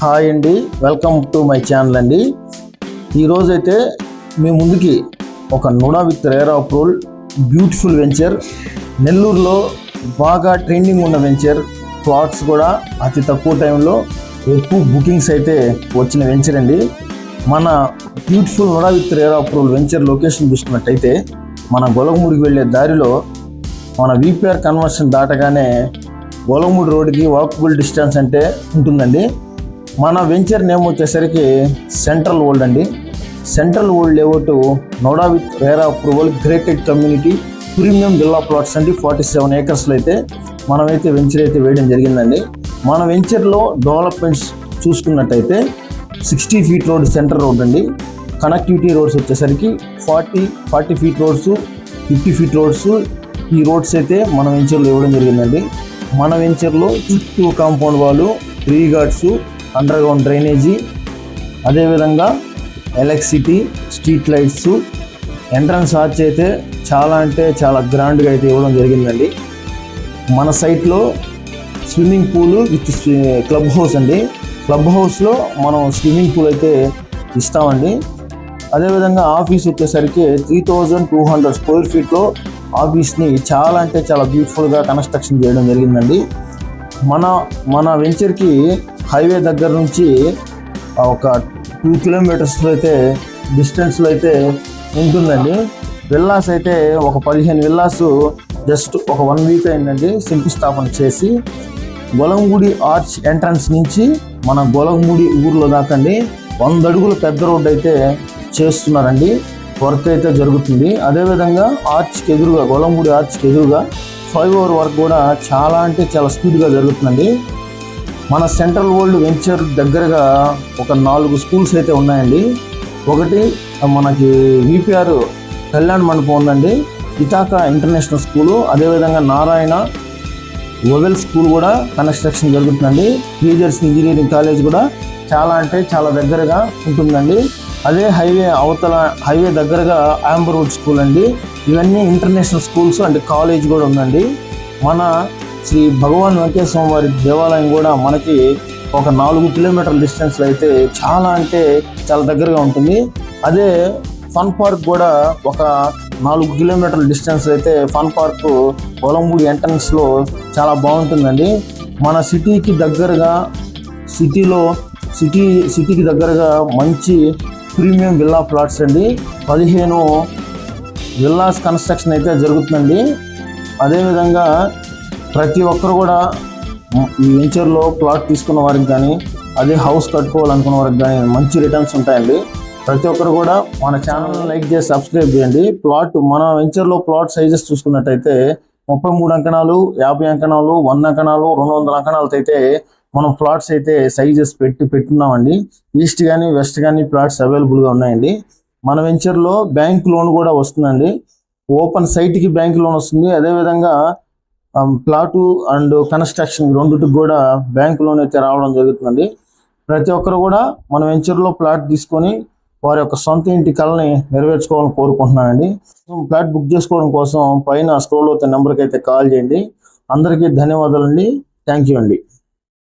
Hi అండి, welcome to my channel అండి. ఈరోజైతే మీ ముందుకి ఒక NUDA with RERA approval beautiful venture, నెల్లూరులో బాగా ట్రెండింగ్ ఉన్న వెంచర్, ప్లాట్స్ కూడా అతి తక్కువ టైంలో ఎక్కువ బుకింగ్స్ అయితే వచ్చిన వెంచర్ అండి. మన beautiful NUDA with RERA approval venture location చూసుకున్నట్టయితే మన గొలగమూడికి వెళ్ళే దారిలో మన విపిఆర్ కన్వర్షన్ దాటగానే గొలగమూడి రోడ్డుకి వాకబుల్ డిస్టెన్స్ అంటే ఉంటుందండి. మన వెంచర్ నేమ్ వచ్చేసరికి సెంట్రల్ వరల్డ్ అండి. Central world layout NUDA with RERA approval grated community premium villa plots అండి. 47 ఏకర్స్లో అయితే మనమైతే వెంచర్ అయితే వేయడం జరిగిందండి. మన వెంచర్లో డెవలప్మెంట్స్ చూసుకున్నట్టయితే 60 ఫీట్ రోడ్ సెంటర్ రోడ్ అండి. కనెక్టివిటీ రోడ్స్ వచ్చేసరికి 40 ఫీట్ రోడ్స్, 50 ఫీట్ రోడ్స్, ఈ రోడ్స్ అయితే మన వెంచర్లో ఇవ్వడం జరిగిందండి. మన వెంచర్లో చుట్టూ కాంపౌండ్ వాళ్ళు, 3 గార్డ్స్, అండర్ గ్రౌండ్ డ్రైనేజీ, అదేవిధంగా electricity, street lights, entrance arch అయితే చాలా అంటే చాలా గ్రాండ్గా అయితే ఇవ్వడం జరిగిందండి. మన సైట్లో swimming pool with club house అండి. క్లబ్ హౌస్లో మనం స్విమ్మింగ్ పూల్ అయితే ఇస్తామండి. అదేవిధంగా ఆఫీస్ వచ్చేసరికి 3200 స్క్వేర్ ఫీట్లో ఆఫీస్ని చాలా అంటే చాలా బ్యూటిఫుల్గా కన్స్ట్రక్షన్ చేయడం జరిగిందండి. మన వెంచర్కి హైవే దగ్గర నుంచి ఒక 2 కిలోమీటర్స్లో అయితే డిస్టెన్స్లో అయితే ఉంటుందండి. విల్లాస్ అయితే ఒక 15 విల్లాస్ జస్ట్ ఒక 1 వీక్ అయిందండి శంకుస్థాపన చేసి. గొలగమూడి ఆర్చ్ ఎంట్రన్స్ నుంచి మన గొలగమూడి ఊర్లో దాకండి 100 అడుగుల పెద్ద రోడ్డు అయితే చేస్తున్నారండి. వర్క్ అయితే జరుగుతుంది. అదేవిధంగా ఆర్చ్కి ఎదురుగా, గొలగమూడి ఆర్చ్కి ఎదురుగా ఫ్లైఓవర్ వర్క్ కూడా చాలా అంటే చాలా స్పీడ్గా జరుగుతుందండి. మన సెంట్రల్ వరల్డ్ వెంచర్ దగ్గరగా ఒక 4 స్కూల్స్ అయితే ఉన్నాయండి. ఒకటి మనకి విపిఆర్ కళ్యాణ మండపం ఉందండి, ఇతాక ఇంటర్నేషనల్ స్కూలు, అదేవిధంగా నారాయణ వొవెల్ స్కూల్ కూడా కన్స్ట్రక్షన్ జరుగుతుందండి. టీచర్స్ ఇంజనీరింగ్ కాలేజ్ కూడా చాలా అంటే చాలా దగ్గరగా ఉంటుందండి. అదే హైవే దగ్గరగా ఆంబర్వుడ్ స్కూల్ అండి. ఇవన్నీ ఇంటర్నేషనల్ స్కూల్స్ అండ్ కాలేజ్ కూడా ఉందండి. మన శ్రీ భగవాన్ వెంకటేశ్వర వారి దేవాలయం కూడా మనకి ఒక 4 కిలోమీటర్ల డిస్టెన్స్లో అయితే చాలా అంటే చాలా దగ్గరగా ఉంటుంది. అదే ఫన్ పార్క్ కూడా ఒక 4 కిలోమీటర్ల డిస్టెన్స్ అయితే ఫన్ పార్క్ గొలగమూడి ఎంట్రన్స్లో చాలా బాగుంటుందండి. మన సిటీకి దగ్గరగా, సిటీకి దగ్గరగా మంచి ప్రీమియం విల్లా ప్లాట్స్ అండి. 15 విల్లాస్ కన్స్ట్రక్షన్ అయితే జరుగుతుందండి. అదేవిధంగా ప్రతి ఒక్కరు కూడా ఈ వెంచర్లో ప్లాట్ తీసుకున్న వారికి కానీ, అదే హౌస్ కట్టుకోవాలనుకున్న వారికి కానీ మంచి రిటర్న్స్ ఉంటాయండి. ప్రతి ఒక్కరు కూడా మన ఛానల్ని లైక్ చేసి సబ్స్క్రైబ్ చేయండి. మన వెంచర్లో ప్లాట్ సైజెస్ చూసుకున్నట్టయితే 33 అంకణాలు, 50 అంకణాలు, 100 అంకణాలు, 200 అంకణాలతో అయితే మనం ప్లాట్స్ అయితే సైజెస్ పెట్టున్నామండి. ఈస్ట్ కానీ వెస్ట్ కానీ ప్లాట్స్ అవైలబుల్గా ఉన్నాయండి. మన వెంచర్లో బ్యాంక్ లోన్ కూడా వస్తుందండి. ఓపెన్ సైట్కి బ్యాంక్ లోన్ వస్తుంది. అదేవిధంగా ప్లాటు అండ్ కన్స్ట్రక్షన్ రెండుటికి కూడా బ్యాంక్ లోన్ అయితే రావడం జరుగుతుందండి. ప్రతి ఒక్కరు కూడా మన వెంచర్లో ప్లాట్ తీసుకొని వారి యొక్క సొంత ఇంటి కళని నెరవేర్చుకోవాలని కోరుకుంటున్నానండి. ప్లాట్ బుక్ చేసుకోవడం కోసం పైన స్క్రోల్ అవుతున్న నెంబర్కి అయితే కాల్ చేయండి. అందరికీ ధన్యవాదాలండి. థ్యాంక్ యూ అండి.